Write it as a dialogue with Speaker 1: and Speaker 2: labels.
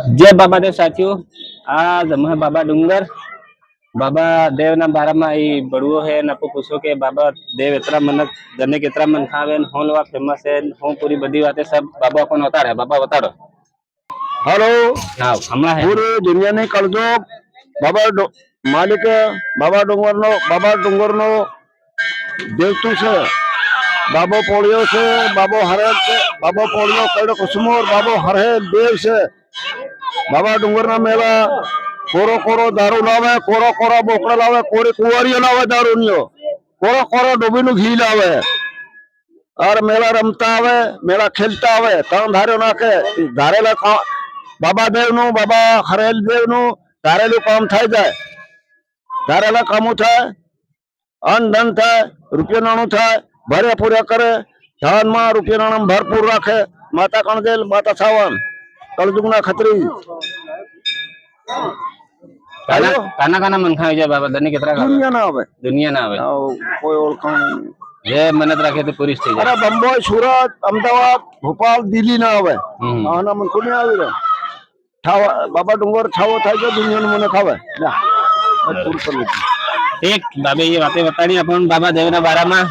Speaker 1: जय बाबा देव साथियों। आज हम हैं बाबा डूंगर बाबा देव ना बारा में ई बड़ुओ है न पूछो के बाबा देव इतना मन गन्ने कितना मन खावे होलवा फेमस है हो पूरी बड़ी बातें सब बाबा को बता रहे बाबा बता दो।
Speaker 2: हेलो
Speaker 1: हाँ हमला है
Speaker 2: पूरी दुनिया ने कर दो मालिक बाबा डूंगर नो देवतु से बाबो पोलियो से बाबो हरे से बाबो पोलियो कड़ कुसुमोर बाबो हरे देव से बाबा डूंगर ना मेला कोरो कोरो दारू लावे कोरो कोरो बोकड़ा लावे कोरी कुंवरिया लावे दारू नियो कोरो कोरो डोबी नु घी लावे और मेला रमता आवे मेला खेलता आवे काम धारे ना के धारेला बाबा देव नु बाबा हरेल देव नु धारेलू काम थाई जाए धारेला कामू थाय अन्न धन थाय रुपया नाणु थाय भरे पूरा करे धान में रुपया नाणु भरपूर राखे माता कणदेल माता सावन कलजुगना खत्री
Speaker 1: काना काना काना मन खावे बाबा दने कितना
Speaker 2: दुनिया ना आवे कोई ओळखाण
Speaker 1: ये मनत रखे तो पूरी स्टेज
Speaker 2: अरे बम्बई सूरत अहमदाबाद भोपाल दिल्ली ना आवे आना मन कोनी आवी रे ठावा बाबा डूंगर ठावो थाय जो दुनिया ने मने खावे ना
Speaker 1: ठीक बाबे ये बातें बतानी अपन बाबा देव ना बारा में